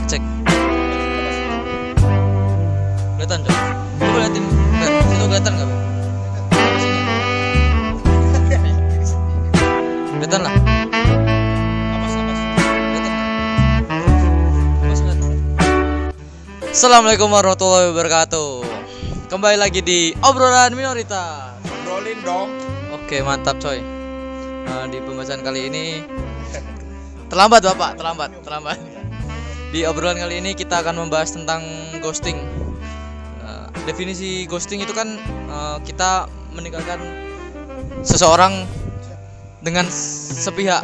cek. Kelihatan coba. Coba liatin. Situ kelihatan nggak? Kelihatan lah. Assalamualaikum warahmatullahi wabarakatuh. Kembali lagi di obrolan minoritas. Obrolin dong. Oke, mantap coy. Di pembahasan kali ini terlambat Bapak, terlambat. Di obrolan kali ini kita akan membahas tentang ghosting. Definisi ghosting itu kan kita meninggalkan seseorang dengan sepihak.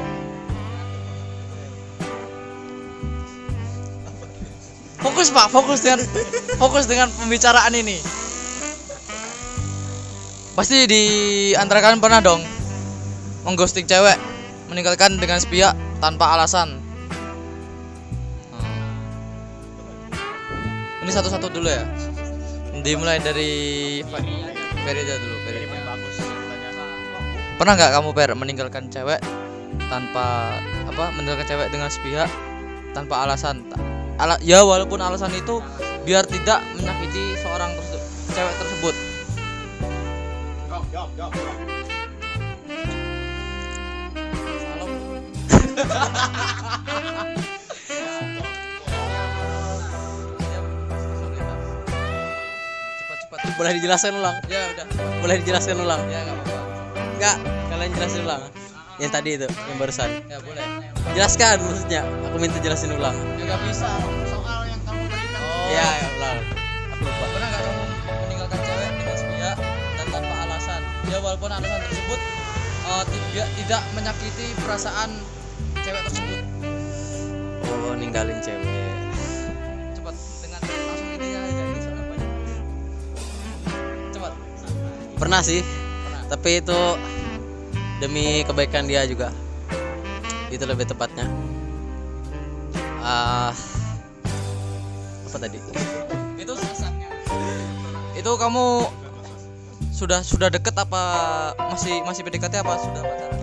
Fokus Pak, fokus dengan pembicaraan ini. Pasti di antara kalian pernah dong mengghosting cewek, meninggalkan dengan sepihak tanpa alasan. Ini satu-satu dulu ya. Dimulai dari Ferry dulu. Ferry. Pernah nggak kamu meninggalkan cewek tanpa meninggalkan cewek dengan sepihak tanpa alasan? Ya walaupun alasan itu biar tidak menyakiti seorang cewek tersebut. Jawab. Cepat. Boleh dijelaskan ulang? Ya udah. Boleh dijelaskan ulang? Ya enggak apa-apa. Enggak, kalian jelasin ulang. Yang tadi itu, yang barusan. Ya boleh. Jelaskan maksudnya. Aku minta jelasin ulang. Ya enggak bisa. Soal yang kamu berikan. Iya, ya ulang. Aku lupa. Pernah enggak kamu meninggalkan cewek dengan sepihak dan tanpa alasan? Ya walaupun alasan tersebut tidak menyakiti perasaan cewek tersebut. Oh, ninggalin cewek. Cepat dengan langsung intinya aja, ini soalnya banyak. Cepat. Pernah sih, Pernah. tapi itu demi kebaikan dia juga. Itu lebih tepatnya. Apa tadi? Itu sesatnya. Itu kamu sudah deket apa masih PDKT apa sudah pacaran?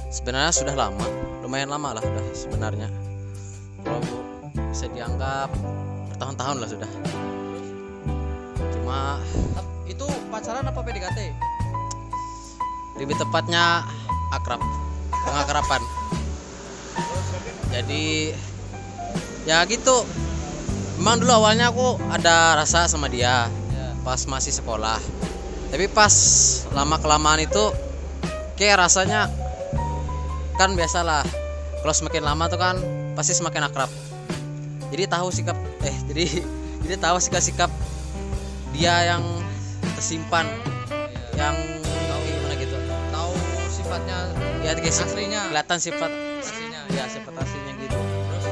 Sebenarnya sudah lama, lumayan lama lah udah sebenarnya. Kalau bisa dianggap bertahun-tahun lah sudah. Cuma Itu pacaran apa PDKT? lebih tepatnya pengakraban. Jadi ya gitu. Memang dulu awalnya aku ada rasa sama dia pas masih sekolah. Tapi pas lama kelamaan itu kayak rasanya kan biasalah. Kalau semakin lama tuh kan pasti semakin akrab. Jadi tahu sikap dia yang tersimpan, yang tahu gimana gitu. Tahu sifatnya Ya kayak aslinya. kelihatan sifat Aslinya. ya sifat aslinya gitu. Terus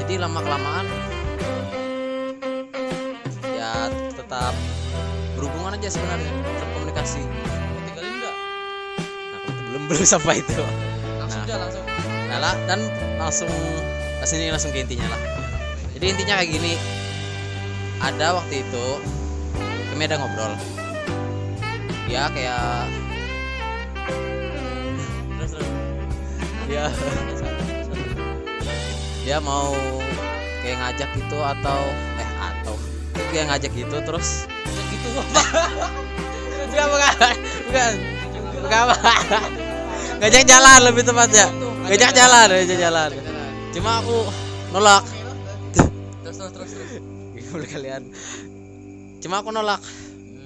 Jadi lama kelamaan ya tetap berhubungan aja sebenarnya, tetap komunikasi. kamu tinggalin enggak? Nah, belum sampai itu. Langsung Nah. aja langsung. Nah lah, dan langsung ke intinya lah. Jadi intinya kayak gini. Ada waktu itu kami ada ngobrol. Dia kayak Terus. dia mau kayak ngajak gitu atau kayak ngajak gitu terus Gitu apa? bukan apa ngajak jalan lebih tepatnya ngajak jalan cuma aku nolak Terus. boleh kalian cuma aku nolak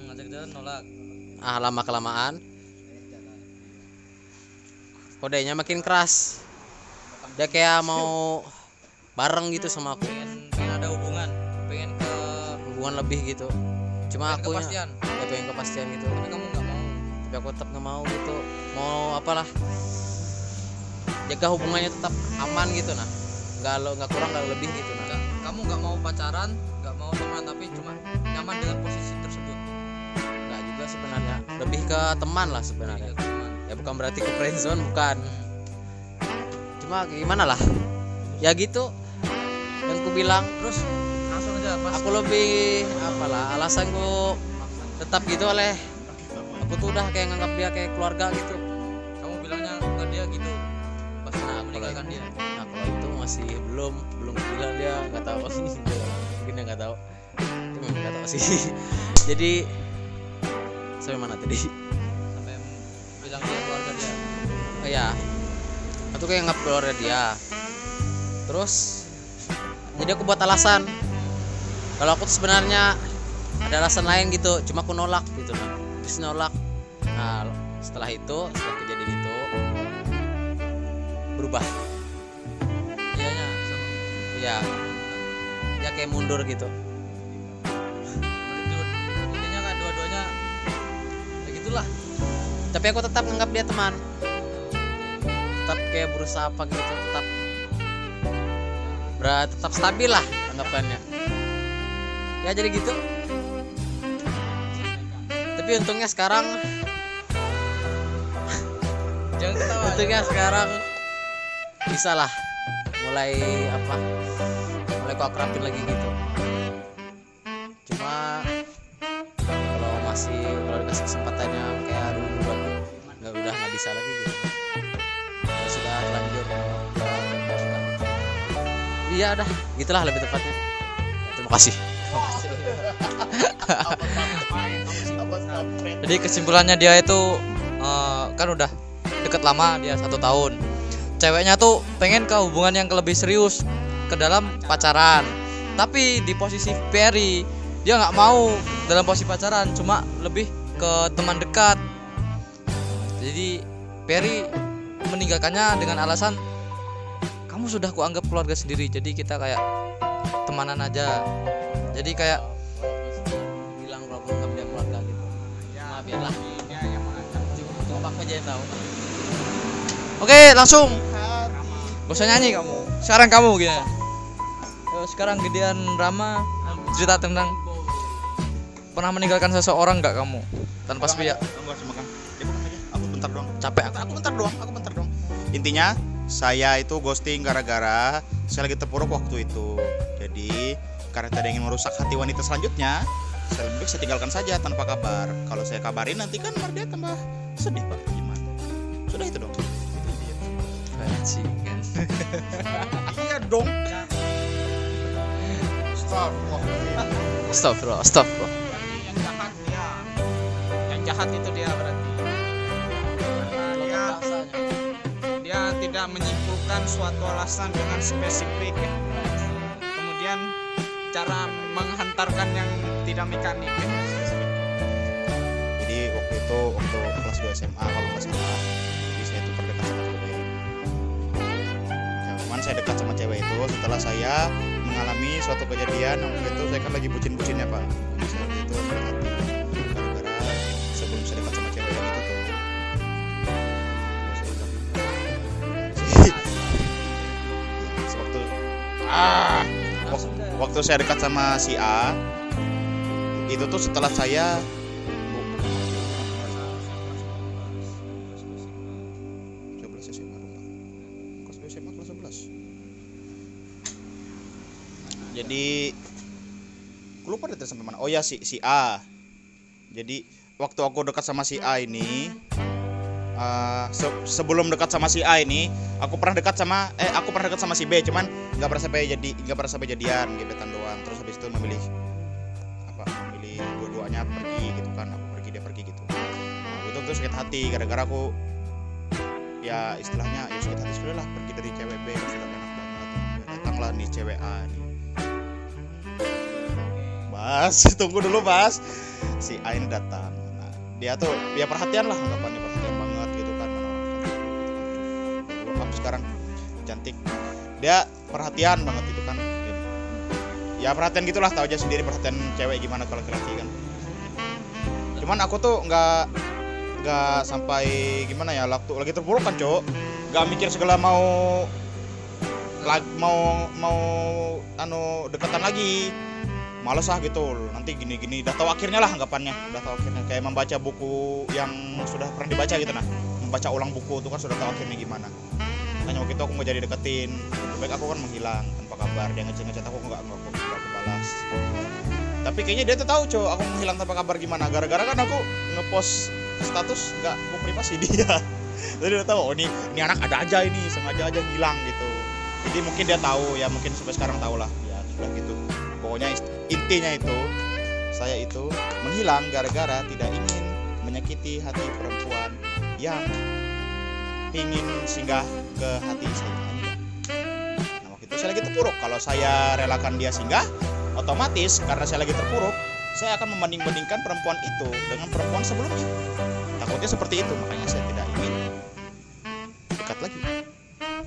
Ngajak jalan nolak. lama kelamaan kodenya makin keras, dia kayak mau bareng gitu sama aku, Pengen ada hubungan lebih gitu. Cuma pengen aku kepastian. ya pengen kepastian gitu, Tapi kamu nggak mau. tapi aku tetap nggak mau gitu, mau apalah jaga hubungannya tetap aman gitu, nah nggak kurang nggak lebih gitu, nah Kamu nggak mau pacaran, nggak mau teman, tapi cuma nyaman dengan posisi tersebut. nggak juga sebenarnya, lebih ke teman lah sebenarnya. Iya, teman. Ya bukan berarti ke friendzone, bukan, cuma gimana lah ya gitu. Dan aku bilang Terus langsung aja pas aku lebih apalah alasanku tetap gitu oleh aku tuh udah kayak nganggap dia kayak keluarga gitu. kamu bilangnya ke dia gitu. pas Nah, meninggalkan dia. Nah kalau itu masih belum bilang, dia nggak tahu mungkin dia nggak tahu, itu memang nggak tahu sih. Jadi sampai mana tadi? Sampai bilang dia keluarga dia. Oh ya, aku kayak nggak keluarga dia. Terus jadi aku buat alasan kalau aku tuh sebenarnya ada alasan lain gitu, cuma aku nolak gitu. Terus nolak. Nah setelah kejadian itu berubah. Dianya sama Ya, dia kayak mundur gitu. intinya kan dua-duanya ya gitulah. Tapi aku tetap menganggap dia teman. Tetap kayak berusaha apa gitu, tetap stabil lah anggapannya. Ya jadi gitu. Tapi untungnya sekarang Jangan ketawa. untungnya sekarang bisa lah mulai ku akrabin lagi gitu. Cuma kalau dikasih kesempatannya kayak dulu udah nggak bisa lagi gitu. Sudah terlanjur. Iya dah, gitulah lebih tepatnya. Terima kasih. Jadi kesimpulannya dia itu kan udah deket lama, dia 1 tahun. Ceweknya tuh pengen ke hubungan yang lebih serius, ke dalam pacaran. Tapi di posisi Perry, dia nggak mau dalam posisi pacaran, cuma lebih ke teman dekat. Jadi Perry meninggalkannya dengan alasan kamu sudah kuanggap keluarga sendiri, jadi kita kayak temanan aja. Jadi kayak Bilang kalau aku nggak dia keluarga gitu. Cuma biarlah. Dia yang menganggap. Cuma aku aja yang tahu. oke, langsung. Gak usah nyanyi kamu. Sekarang kamu gini. Yo, sekarang gedean Rama cerita tentang pernah meninggalkan seseorang nggak kamu tanpa sepihak? Enggak usah makan. Dia makan aja. Aku bentar doang. Capek Aku bentar doang. Intinya saya itu ghosting gara-gara saya lagi terpuruk waktu itu. Jadi karena tidak ingin merusak hati wanita selanjutnya, saya lebih baik saya tinggalkan saja tanpa kabar. Kalau saya kabarin nanti kan dia tambah sedih Pak. Gimana? Sudah itu dong. Bajingan. Iya dong. Stop bro. Yang jahat dia, yang jahat itu dia berarti. Dia tidak menyimpulkan suatu alasan dengan spesifik, kemudian cara menghantarkan yang tidak mekanik. Jadi waktu kelas 2 SMA kalau nggak salah, jadi saya itu terdekat sama cewek. Cuman saya dekat sama cewek itu setelah saya mengalami suatu kejadian. Waktu itu saya kan lagi bucin-bucinnya Pak. Saya waktu itu sakit hati gara-gara sebelum saya dekat sama cewek yang itu tuh. Waktu saya dekat sama si A itu tuh setelah saya 12 SMA dong, kelas 2 SMA kelas 11. Jadi aku lupa deh sampai mana. Oh ya si A. Jadi waktu aku dekat sama si A ini, sebelum dekat sama si A ini aku pernah dekat sama si B, cuman nggak pernah sampai jadian, gebetan doang. Terus habis itu memilih dua-duanya pergi gitu kan, aku pergi dia pergi gitu. Nah, itu tuh sakit hati gara-gara aku ya istilahnya ya sakit hati sudah lah, pergi dari cewek B sudah enak banget, datanglah nih cewek A nih. Bas tunggu dulu Bas, si A ini datang. Nah, dia tuh ya perhatian lah, anggapannya perhatian banget gitu kan, aku sekarang cantik, dia perhatian banget itu kan, ya perhatian gitulah, tahu aja sendiri perhatian cewek gimana kalau laki-laki kan. Cuman aku tuh nggak sampai gimana ya, waktu lagi terpuruk kan cowok, nggak mikir segala mau dekatan lagi, males lah gitu, nanti gini udah tahu akhirnya lah anggapannya, udah tahu akhirnya kayak membaca buku yang sudah pernah dibaca gitu. Nah, membaca ulang buku itu kan sudah tahu akhirnya gimana. Makanya waktu itu aku nggak jadi deketin, lebih baik aku kan menghilang tanpa kabar. Dia ngechat aku nggak aku balas. Tapi kayaknya dia tuh tahu cowok aku menghilang tanpa kabar gimana, gara-gara kan aku ngepost status nggak mau privasi dia. Jadi dia tahu, oh ini anak ada aja, ini sengaja aja ngilang gitu. Jadi mungkin dia tahu ya, mungkin sampai sekarang tahu lah ya, sudah gitu. Pokoknya intinya itu saya itu menghilang gara-gara tidak ingin menyakiti hati perempuan yang ingin singgah ke hati saya. Nah, waktu itu saya lagi terpuruk. Kalau saya relakan dia singgah, otomatis karena saya lagi terpuruk, saya akan membanding-bandingkan perempuan itu dengan perempuan sebelumnya. Takutnya seperti itu, makanya saya tidak ingin dekat lagi.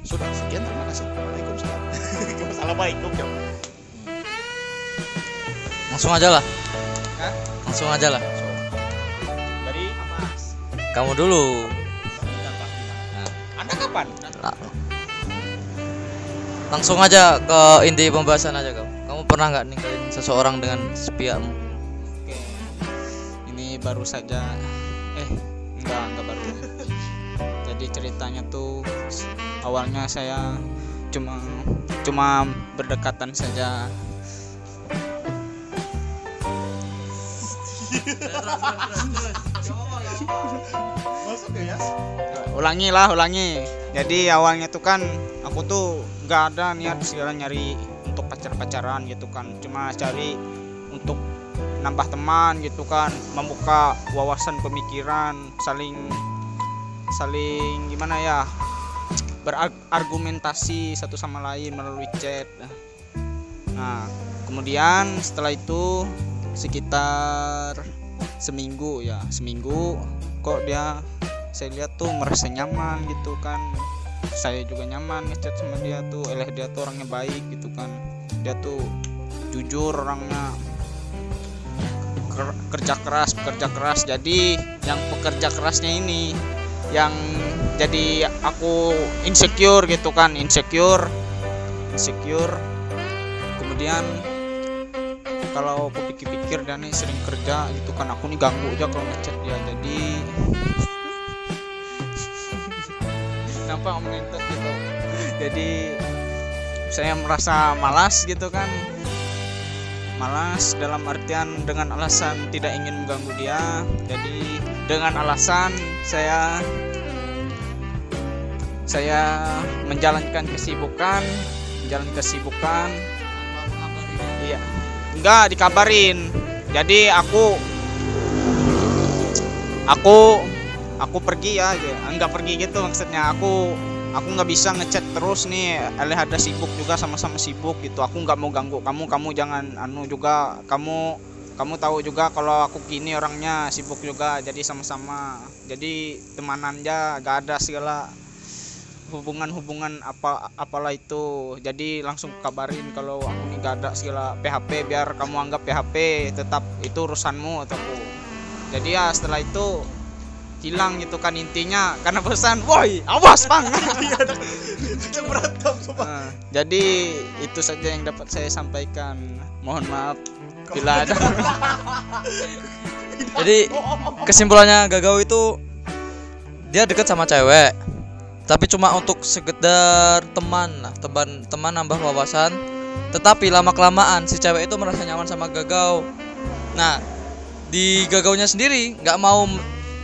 Sudah, sekian, terima kasih. Waalaikumsalam. Assalamualaikum. Langsung aja lah. Hah? Langsung aja lah. Dari Kamu dulu. Anda kapan? Langsung aja ke inti pembahasan aja kau. Kamu pernah nggak ninggalin seseorang dengan sepihakmu? Oke. Ini baru saja enggak baru. Jadi ceritanya tuh awalnya saya cuma berdekatan saja. Ulangi. Jadi awalnya tuh kan aku tuh nggak ada niat segala nyari untuk pacaran gitu kan, cuma cari untuk nambah teman gitu kan, membuka wawasan pemikiran, saling gimana ya, berargumentasi satu sama lain melalui chat. Nah kemudian setelah itu sekitar seminggu kok saya lihat tuh merasa nyaman gitu kan, saya juga nyaman ngechat sama dia tuh. Dia tuh orangnya baik gitu kan, dia tuh jujur orangnya, pekerja keras. Jadi yang pekerja kerasnya ini yang jadi aku insecure gitu kan, insecure. Kemudian kalau aku pikir-pikir dan sering kerja gitu kan, aku nih ganggu aja kalau ngechat dia. Jadi kenapa ngomongin itu gitu. Jadi saya merasa malas gitu kan. Malas dalam artian dengan alasan tidak ingin mengganggu dia. Jadi dengan alasan saya menjalankan kesibukan. Iya. Enggak dikabarin. Jadi aku pergi ya, enggak pergi gitu maksudnya. Aku nggak bisa ngechat terus nih, ada sibuk juga, sama-sama sibuk gitu. Aku nggak mau ganggu kamu jangan juga, kamu tahu juga kalau aku gini orangnya sibuk juga, jadi sama-sama, jadi temanan aja, gak ada segala hubungan apalah itu. Jadi langsung kabarin kalau aku nih gak ada segala PHP, biar kamu anggap PHP, tetap itu urusanmu ataku. Jadi ya setelah itu hilang gitu kan intinya, karena pesan, woi awas bang. Jadi itu saja yang dapat saya sampaikan, mohon maaf bila ada. Jadi kesimpulannya Gagau itu dia deket sama cewek, tapi cuma untuk sekedar teman nambah wawasan. Tetapi lama kelamaan si cewek itu merasa nyaman sama Gagau. Nah di Gagaunya sendiri nggak mau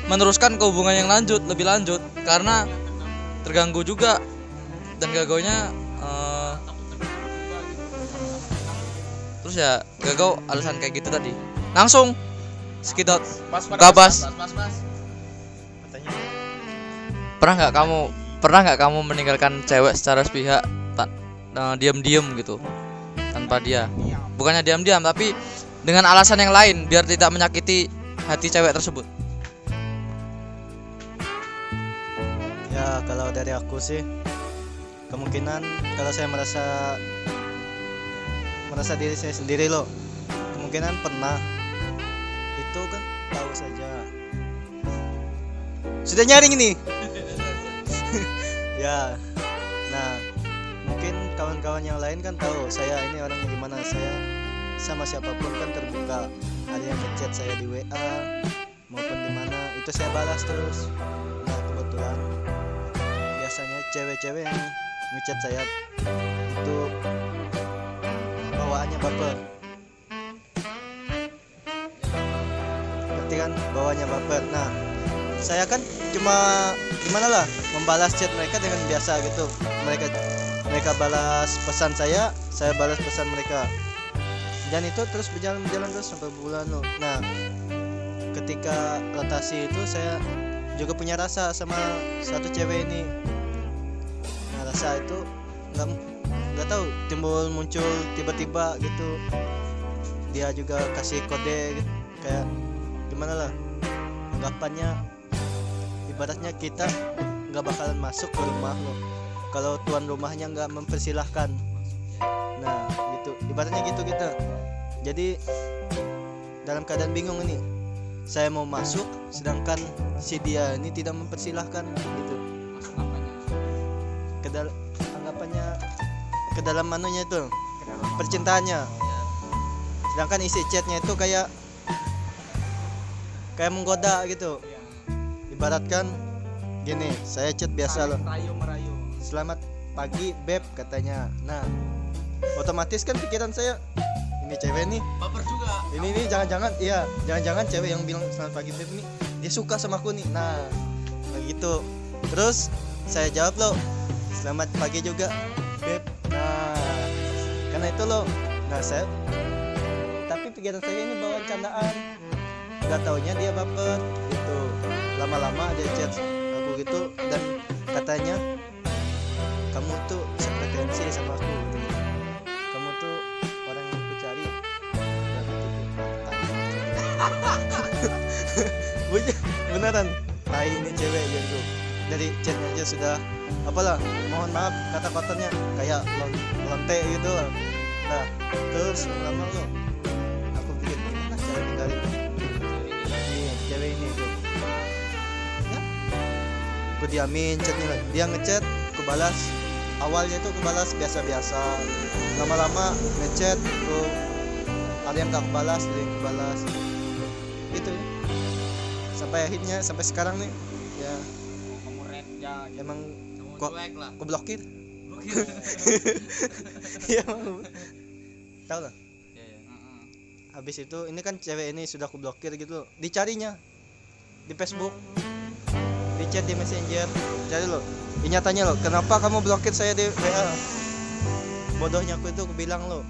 meneruskan ke hubungan yang lebih lanjut karena terganggu juga, dan Gagaunya terus ya Gagau alasan kayak gitu tadi. Langsung sekitar gabas. Pernah nggak kamu meninggalkan cewek secara sepihak, diam-diam gitu tanpa dia? Bukannya diam-diam, tapi dengan alasan yang lain biar tidak menyakiti hati cewek tersebut. Ya kalau dari aku sih, kemungkinan kalau saya merasa diri saya sendiri loh, kemungkinan pernah. Itu kan tahu saja. Sudah nyaring ini. Ya. Nah, mungkin kawan-kawan yang lain kan tahu saya ini orangnya gimana. Saya sama siapapun kan terbuka. Ada yang ngechat saya di WA maupun di mana, itu saya balas terus. Nah, kebetulan biasanya cewek-cewek yang ngechat saya itu bawaannya baper. Berarti kan bawaannya baper. Nah, saya kan cuma gimana lah membalas chat mereka dengan biasa gitu. Mereka balas pesan saya balas pesan mereka. Dan itu terus berjalan terus sampai bulan loh. Nah, ketika rotasi itu saya juga punya rasa sama satu cewek ini. Nah, rasa itu nggak tahu muncul tiba-tiba gitu. Dia juga kasih kode gitu, kayak gimana lah anggapannya, ibaratnya kita nggak bakalan masuk ke rumah loh kalau tuan rumahnya nggak mempersilahkan. Nah gitu, ibaratnya gitu kita. Jadi dalam keadaan bingung ini, saya mau masuk sedangkan si dia ini tidak mempersilahkan gitu. Anggapannya ke dalam manunya itu percintaannya, sedangkan isi chatnya itu kayak menggoda gitu. Ibaratkan gini, saya chat biasa loh, selamat pagi beb katanya. Nah otomatis kan pikiran saya, ini cewek nih Baper juga. ini jangan-jangan cewek yang bilang selamat pagi beb nih dia suka sama aku nih. Nah begitu, terus saya jawab loh, selamat pagi juga beb. Nah karena itu loh, nah saya tapi pikiran saya ini bawaan candaan, nggak taunya dia baper gitu. Lama-lama dia chat aku gitu dan katanya kamu tuh sefrekuensi sama aku gitu. Kamu tuh orang yang aku cari. Beneran, ini cewek gitu. Dari chatnya aja sudah apalah, mohon maaf kata kotornya kayak lonte gitu. Nah terus lama lo aku pikir gimana cara ninggalin cewek ini tuh ya, aku diamin chatnya, dia ngechat aku balas. Awalnya tuh aku balas biasa-biasa, lama-lama ngechat tuh ada yang gak balas, ada yang balas gitu ya. Sampai akhirnya sampai sekarang nih ya emang kok aku blokir. Ya tahu lah. Habis itu ini kan cewek ini sudah aku blokir gitu, dicarinya di Facebook, di chat di Messenger, cari lo. Ini nyatanya lo, kenapa kamu blokir saya di WA? Bodohnya aku itu, aku bilang lo,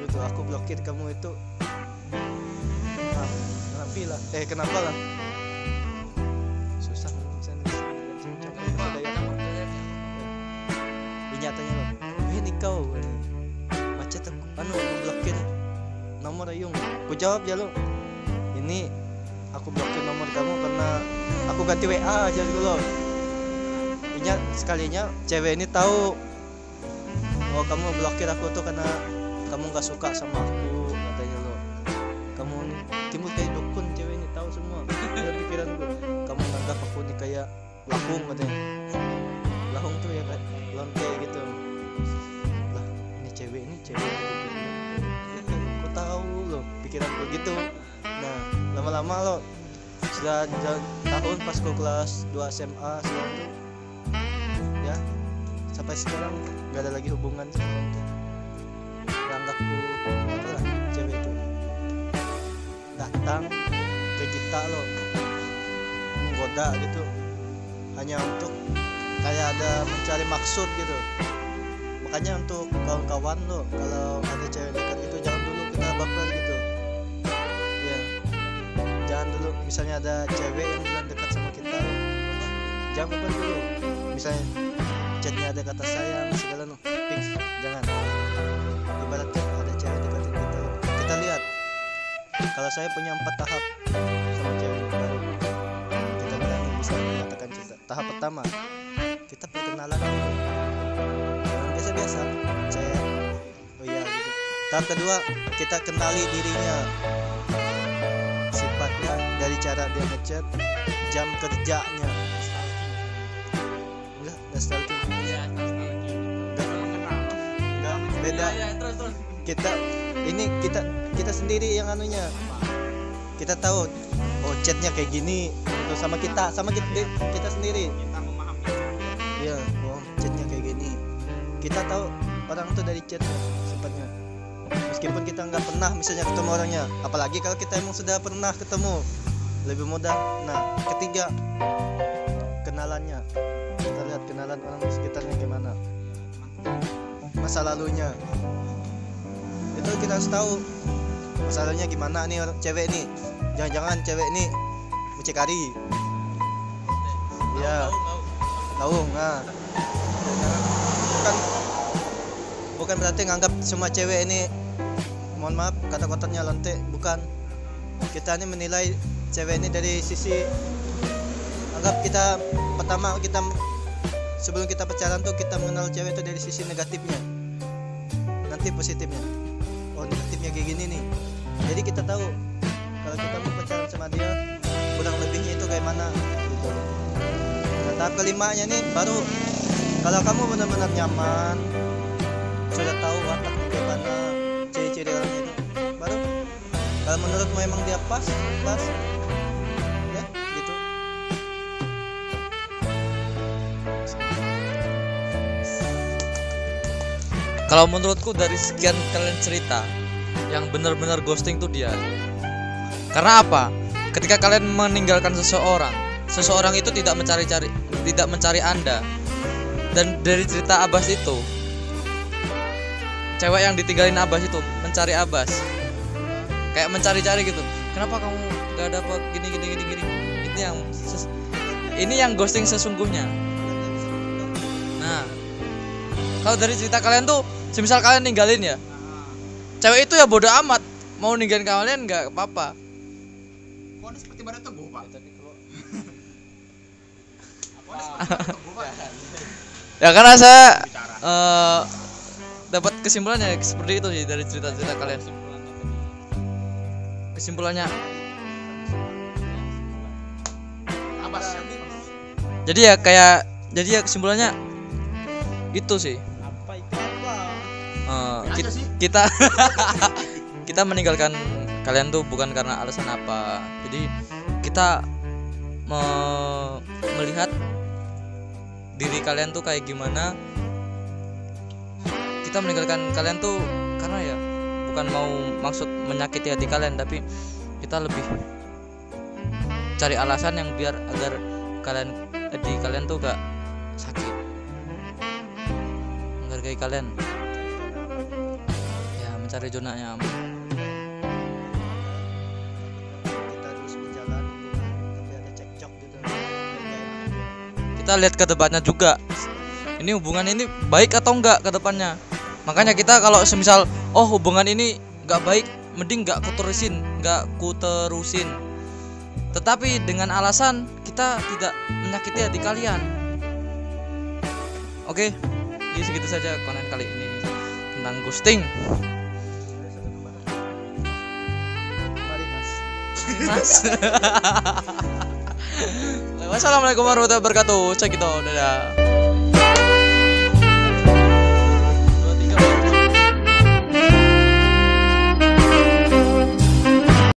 gitu, aku blokir kamu itu. Kenapa lah? Susah ini nyatanya lo, ini kau macet aku, blokir nomor Ayung. Aku jawab ya lo, ini aku blokir nomor kamu karena aku ganti WA aja dulu lo. Ini sekalinya cewek ini tahu oh kamu blokir aku tuh karena kamu gak suka sama aku katanya lo. Kamu timbul kayak dukun, cewek ini tahu semua. Dalam pikiran gue, kamu nganggap aku nih kayak lahung katanya. Lahung tuh ya kan lonte gitu. Lah ini cewek aku tahu lo pikiran gue gitu. Nah lama-lama lo sudah tahun pas gue kelas 2 SMA sekarang tuh ya sampai sekarang gak ada lagi hubungan sama itu. Anggapku apalah cewek itu datang ke kita lo menggoda gitu hanya untuk kayak ada mencari maksud gitu. Makanya untuk kawan-kawan lo kalau ada cewek dekat itu jangan dulu kita baper gitu ya. Jangan dulu misalnya ada cewek yang bilang dekat sama kita lo, jangan baper dulu. Misalnya chatnya ada kata sayang segala no, fix jangan. Ibaratnya ada cewek deketin kita lihat. Kalau saya punya 4 tahap sama cewek baru kita berani bisa mengatakan cinta. Tahap pertama kita perkenalan dulu, biasa-biasa saya oh iya gitu. Tahap kedua kita kenali dirinya, sifatnya dari cara dia ngechat, jam kerjanya. Enggak stalking ya, enggak beda. Kita sendiri yang anunya, kita tahu oh chatnya kayak gini terus sama kita sendiri ya. Oh chatnya kayak gini, kita tahu orang tuh dari chat sifatnya. Meskipun kita nggak pernah misalnya ketemu orangnya, apalagi kalau kita emang sudah pernah ketemu lebih mudah. Nah, ketiga, kenalannya. Kita lihat kenalan orang di sekitarnya gimana, masa lalunya. Itu kita harus tahu masa lalunya gimana nih orang cewek nih. Jangan-jangan cewek nih mucikari. Iya. Tahu. Nah, bukan berarti nganggap semua cewek ini, mohon maaf kata-katanya lonte, bukan. Kita ini menilai cewek ini dari sisi, anggap kita pertama, kita sebelum kita pacaran tuh kita mengenal cewek itu dari sisi negatifnya, nanti positifnya. Oh, negatifnya kayak gini nih, jadi kita tahu kalau kita mau pacaran sama dia kurang lebihnya itu kayak mana gitu. Nah, tahap kelimanya nih baru kalau kamu benar-benar nyaman, sudah tahu wataknya gimana, ciri-ciri orangnya itu, baru kalau menurutmu emang dia pas ya gitu. Kalau menurutku dari sekian kalian cerita, yang benar-benar ghosting tuh dia. Karena apa? Ketika kalian meninggalkan seseorang itu tidak mencari Anda. Dan dari cerita Abbas itu, cewek yang ditinggalin Abbas itu mencari Abbas, kayak mencari-cari gitu. Kenapa kamu gak dapet gini? Ini yang ghosting sesungguhnya. Nah, kalau dari cerita kalian tuh, semisal kalian ninggalin ya, cewek itu ya bodoh amat, mau ninggalin kalian nggak apa-apa. Kok ada seperti badan teguh, Pak? Ya karena saya dapat kesimpulannya seperti itu sih dari cerita-cerita kalian. Kesimpulannya, jadi ya kesimpulannya itu sih. Kita meninggalkan kalian tuh bukan karena alasan apa. Jadi kita melihat diri kalian tuh kayak gimana. Kita meninggalkan kalian tuh karena ya bukan mau maksud menyakiti hati kalian, tapi kita lebih cari alasan yang biar agar kalian tuh gak sakit, menghargai kalian, ya mencari zona nyaman. Kita terus berjalan tapi ada cekcok gitu. Kita lihat ke depannya juga, ini hubungan ini baik atau enggak ke depannya. Makanya kita kalau semisal hubungan ini enggak baik, mending enggak kuterusin. Tetapi dengan alasan kita tidak menyakiti hati kalian. Oke, jadi segitu saja konten kali ini tentang ghosting. Mari Mas. Wassalamualaikum warahmatullahi wabarakatuh. Cek itu, dadah.